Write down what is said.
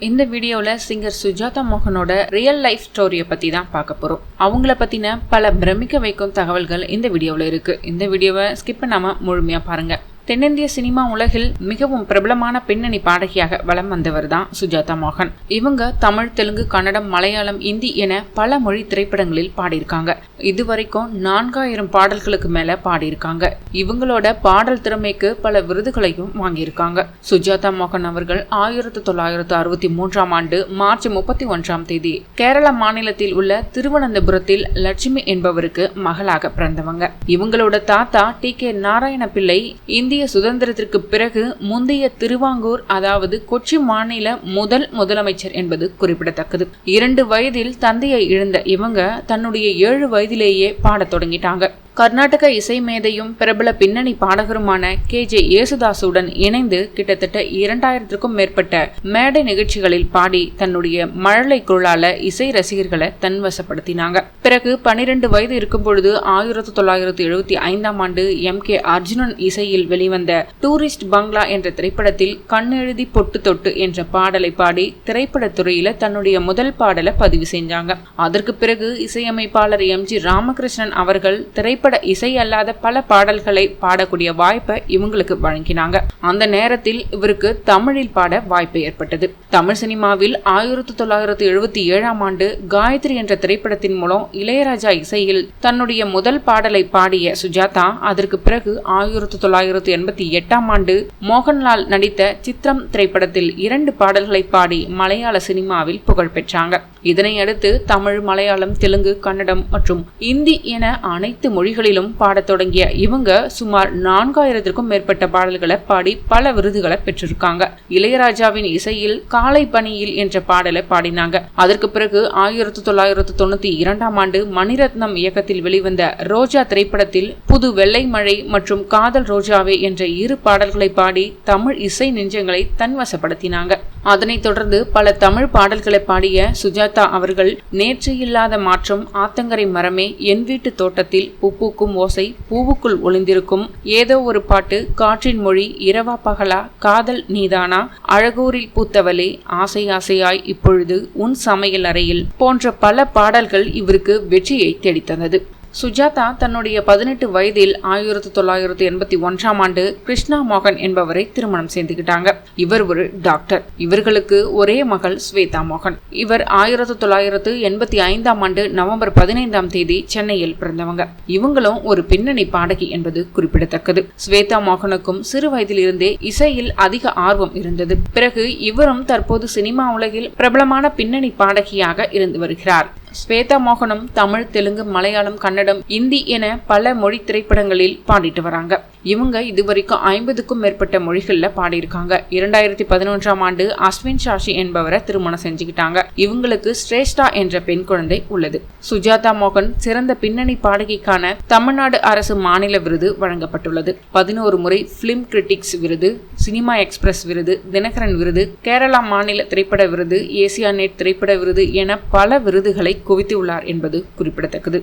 இந்த வீடியோவில் singer Sujatha மோகனோட real life ஸ்டோரியை பற்றி தான் பார்க்க போகிறோம். அவங்கள பற்றின பல பிரமிக்க வைக்கும் தகவல்கள் இந்த வீடியோவில் இருக்குது. இந்த வீடியோவை ஸ்கிப் பண்ணாமல் முழுமையாக பாருங்கள். தென்னிந்திய சினிமா உலகில் மிகவும் பிரபலமான பின்னணி பாடகியாக வலம் வந்தவர் தான் சுஜாதா மோகன். இவங்க தமிழ், தெலுங்கு, கன்னடம், மலையாளம், இந்தி என பல மொழி திரைப்படங்களில் பாடியிருக்காங்க. இதுவரைக்கும் 4000 பாடல்களுக்கு மேல பாடியிருக்காங்க. இவங்களோட பாடல் திறமைக்கு பல விருதுகளையும் வாங்கியிருக்காங்க. சுஜாதா மோகன் அவர்கள் 1963ஆம் ஆண்டு மார்ச் 31ஆம் தேதி கேரள மாநிலத்தில் உள்ள திருவனந்தபுரத்தில் லட்சுமி என்பவருக்கு மகளாக பிறந்தவங்க. இவங்களோட தாத்தா டி.கே. நாராயண பிள்ளை இந்திய சுதந்திரத்திற்கு பிறகு முந்தைய திருவாங்கூர் அதாவது கொச்சி மாநில முதலமைச்சர் என்பது குறிப்பிடத்தக்கது. 2 வயதில் தந்தையை இழந்த இவங்க தன்னுடைய 7 வயதிலேயே பாடத் தொடங்கிட்டாங்க. கர்நாடக இசை மேதையும் பிரபல பின்னணி பாடகருமான கே.ஜே. யேசுதாசுடன் இணைந்து கிட்டத்தட்ட 2000க்கும் மேற்பட்ட மேடை நிகழ்ச்சிகளில் பாடி தன்னுடைய மழலை குரலால இசை ரசிகர்களை தன்வசப்படுத்தினாங்க. பிறகு 12 வயது இருக்கும் பொழுது 1975ஆம் ஆண்டு எம்.கே. அர்ஜுனன் இசையில் வெளிவந்த டூரிஸ்ட் பங்களா என்ற திரைப்படத்தில் கண்ணெழுதி பொட்டு தொட்டு என்ற பாடலை பாடி திரைப்படத் துறையில தன்னுடைய முதல் பாடலை பதிவு செஞ்சாங்க. அதற்கு பிறகு இசையமைப்பாளர் எம்.ஜி. ராமகிருஷ்ணன் அவர்கள் திரைப்பட இசை அல்லாத பல பாடல்களை பாடக்கூடிய வாய்ப்பை இவங்களுக்கு வழங்கினாங்க. அந்த நேரத்தில் இவருக்கு தமிழில் பாட வாய்ப்பு ஏற்பட்டது. தமிழ் சினிமாவில் 1977ஆம் ஆண்டு காயத்ரி என்ற திரைப்படத்தின் மூலம் இளையராஜா இசையில் தன்னுடைய முதல் பாடலை பாடிய சுஜாதா அதற்கு பிறகு 1988ஆம் ஆண்டு மோகன்லால் நடித்த சித்ரம் திரைப்படத்தில் 2 பாடல்களை பாடி மலையாள சினிமாவில் புகழ் பெற்றாங்க. இதனை அடுத்து தமிழ், மலையாளம், தெலுங்கு, கன்னடம் மற்றும் இந்தி என அனைத்து மொழிகளிலும் பாடத் தொடங்கிய இவங்க சுமார் 4000க்கும் மேற்பட்ட பாடல்களை பாடி பல விருதுகளை பெற்றிருக்காங்க. இளையராஜாவின் இசையில் காலை பனியில் என்ற பாடலை பாடினாங்க. அதற்கு பிறகு 1992ஆம் ஆண்டு மணிரத்னம் இயக்கத்தில் வெளிவந்த ரோஜா திரைப்படத்தில் புது வெள்ளை மழை மற்றும் காதல் ரோஜாவே என்ற 2 பாடல்களை பாடி தமிழ் இசை நெஞ்சங்களை தன்வசப்படுத்தினாங்க. அதனைத் தொடர்ந்து பல தமிழ் பாடல்களை பாடிய சுஜாதா அவர்கள் நேற்று இல்லாத மாற்றம், ஆத்தங்கரை மரமே, என் வீட்டு தோட்டத்தில், பூக்கும் ஓசை, பூவுக்குள் ஒளிந்திருக்கும், ஏதோ ஒரு பாட்டு, காற்றின் மொழி, இரவா பகலா, காதல் நீதானா, அழகூரில் பூத்தவளே, ஆசை ஆசையாய் இப்பொழுது, உன் சமையல் அறையில் போன்ற பல பாடல்கள் இவருக்கு வெற்றியை தேடித்தந்தது. சுஜாதா தன்னுடைய 18 வயதில் 1981ஆம் ஆண்டு கிருஷ்ணா மோகன் என்பவரை திருமணம் செய்துக்கிட்டாங்க. இவர் ஒரு டாக்டர். இவர்களுக்கு ஒரே மகள் ஸ்வேதா மோகன். இவர் 1985ஆம் ஆண்டு நவம்பர் 15ஆம் தேதி சென்னையில் பிறந்தவங்க. இவங்களும் ஒரு பின்னணி பாடகி என்பது குறிப்பிடத்தக்கது. ஸ்வேதா மோகனுக்கும் சிறு வயதில் இருந்தே இசையில் அதிக ஆர்வம் இருந்தது. பிறகு இவரும் தற்போது சினிமா உலகில் பிரபலமான பின்னணி பாடகியாக இருந்து வருகிறார். ஸ்வேதா மோகனும் தமிழ், தெலுங்கு, மலையாளம், கன்னடம், இந்தி என பல மொழி திரைப்படங்களில் பாடிட்டு வராங்க. இவங்க இதுவரைக்கும் 50க்கும் மேற்பட்ட மொழிகள்ல பாடியிருக்காங்க. 2011ஆம் ஆண்டு அஸ்வின் சாஷி என்பவரை திருமணம் செஞ்சுக்கிட்டாங்க. இவங்களுக்கு ஸ்ரேஷ்டா என்ற பெண் குழந்தை உள்ளது. சுஜாதா மோகன் சிறந்த பின்னணி பாடகிக்கான தமிழ்நாடு அரசு மாநில விருது வழங்கப்பட்டுள்ளது. 11 முறை பிலிம் கிரிட்டிக்ஸ் விருது, சினிமா எக்ஸ்பிரஸ் விருது, தினகரன் விருது, கேரளா மாநில திரைப்பட விருது, ஏசியா நெட் திரைப்பட விருது என பல விருதுகளை குவித்துள்ளார் என்பது குறிப்பிடத்தக்கது.